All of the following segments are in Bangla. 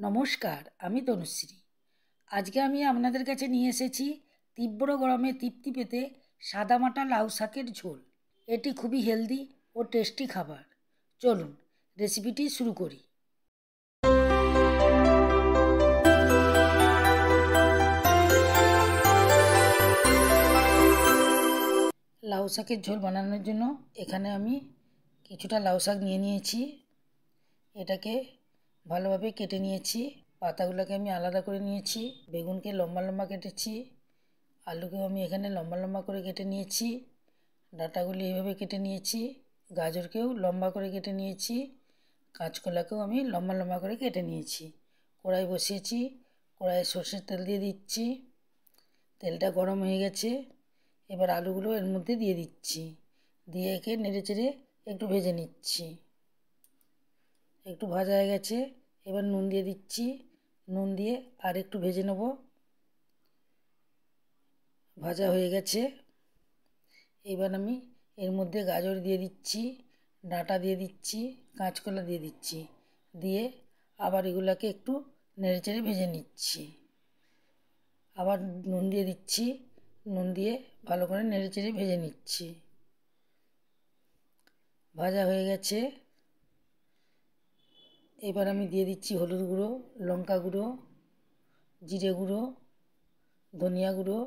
নমস্কার, আমি তনুশ্রী। আজকে আমি আপনাদের কাছে নিয়ে এসেছি তীব্র গরমে তৃপ্তি পেতে সাদামাটা লাউ শাকের ঝোল। এটি খুবই হেলদি ও টেস্টি খাবার। চলুন রেসিপিটি শুরু করি। লাউ শাকের ঝোল বানানোর জন্য এখানে আমি কিছুটা লাউ শাক নিয়ে নিয়েছি। এটাকে ভালোভাবে কেটে নিয়েছি। পাতাগুলোকে আমি আলাদা করে নিয়েছি। বেগুনকে লম্বা লম্বা কেটেছি। আলুকেও আমি এখানে লম্বা লম্বা করে কেটে নিয়েছি। ডাঁটাগুলি এইভাবে কেটে নিয়েছি। গাজরকেও লম্বা করে কেটে নিয়েছি। কাঁচকলাকেও আমি লম্বা লম্বা করে কেটে নিয়েছি। কড়াই বসিয়েছি। কড়াইয়ে সর্ষের তেল দিয়ে দিচ্ছি। তেলটা গরম হয়ে গেছে। এবার আলুগুলো এর মধ্যে দিয়ে দিচ্ছি। দিয়ে একে নেড়ে চেড়ে একটু ভেজে নিচ্ছি। একটু ভাজা হয়ে গেছে। এবার নুন দিয়ে দিচ্ছি। নুন দিয়ে আর একটু ভেজে নেব। ভাজা হয়ে গেছে। এবার আমি এর মধ্যে গাজর দিয়ে দিচ্ছি, ডাঁটা দিয়ে দিচ্ছি, কাঁচকলা দিয়ে দিচ্ছি। দিয়ে আবার এগুলোকে একটু নেড়েচেড়ে ভেজে নিচ্ছি। আবার নুন দিয়ে দিচ্ছি। নুন দিয়ে ভালো করে নেড়েচেড়ে ভেজে নিচ্ছি। ভাজা হয়ে গেছে। এবার আমি দিয়ে দিচ্ছি হলুদ গুঁড়ো, লঙ্কা গুঁড়ো, জিরে গুঁড়ো, ধনিয়া গুঁড়ো,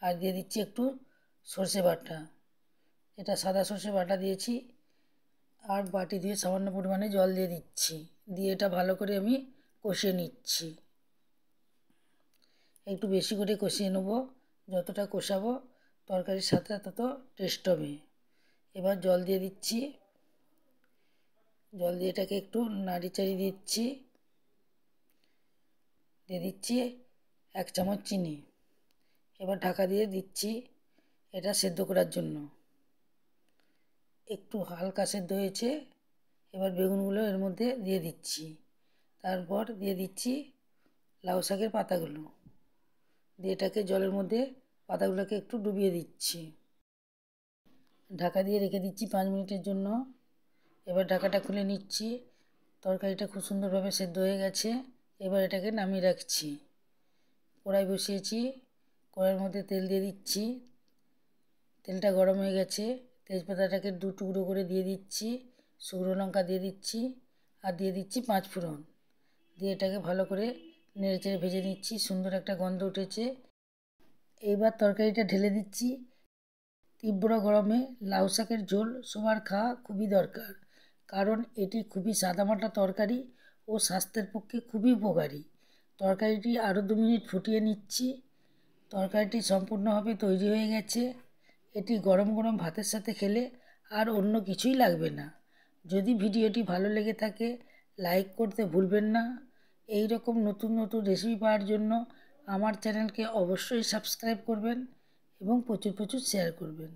আর দিয়ে দিচ্ছি একটু সর্ষে বাটা। এটা সাদা সর্ষে বাটা দিয়েছি। আর বাটি দিয়ে সামান্য পরিমাণে জল দিয়ে দিচ্ছি। দিয়ে এটা ভালো করে আমি কষিয়ে নিচ্ছি। একটু বেশি করে কষিয়ে নেব। যতটা কষাবো তরকারির সাথে তত টেস্ট হবে। এবার জল দিয়ে দিচ্ছি। জল দিয়ে এটাকে একটু নাড়ি চাড়িয়ে দিচ্ছি। দিয়ে দিচ্ছি 1 চামচ চিনি। এবার ঢাকা দিয়ে দিচ্ছি এটা সেদ্ধ করার জন্য। একটু হালকা সেদ্ধ হয়েছে। এবার বেগুনগুলো এর মধ্যে দিয়ে দিচ্ছি। তারপর দিয়ে দিচ্ছি লাউ শাকের পাতাগুলো। দিয়ে এটাকে জলের মধ্যে পাতাগুলোকে একটু ডুবিয়ে দিচ্ছি। ঢাকা দিয়ে রেখে দিচ্ছি 5 মিনিটের জন্য। এবার ঢাকাটা খুলে নিচ্ছি। তরকারিটা খুব সুন্দরভাবে সেদ্ধ হয়ে গেছে। এবার এটাকে নামিয়ে রাখছি। কড়াই বসিয়েছি। কড়াইয়ের মধ্যে তেল দিয়ে দিচ্ছি। তেলটা গরম হয়ে গেছে। তেজপাতাটাকে 2 টুকরো করে দিয়ে দিচ্ছি। শুকনো লঙ্কা দিয়ে দিচ্ছি। আর দিয়ে দিচ্ছি 5 ফোড়ন। দিয়ে এটাকে ভালো করে নেড়েচেড়ে ভেজে নিচ্ছি। সুন্দর একটা গন্ধ উঠেছে। এইবার তরকারিটা ঢেলে দিচ্ছি। তীব্র গরমে লাউ শাকের ঝোল সবার খাওয়া খুবই দরকার, কারণ এটি খুবই সাদামাটা তরকারি ও স্বাস্থ্যের পক্ষে খুবই উপকারী। তরকারিটি আরও 2 মিনিট ফুটিয়ে নিচ্ছি। তরকারিটি সম্পূর্ণভাবে তৈরি হয়ে গেছে। এটি গরম গরম ভাতের সাথে খেলে আর অন্য কিছুই লাগবে না। যদি ভিডিওটি ভালো লেগে থাকে লাইক করতে ভুলবেন না। এই রকম নতুন নতুন রেসিপি পাওয়ার জন্য আমার চ্যানেলকে অবশ্যই সাবস্ক্রাইব করবেন এবং প্রচুর প্রচুর শেয়ার করবেন।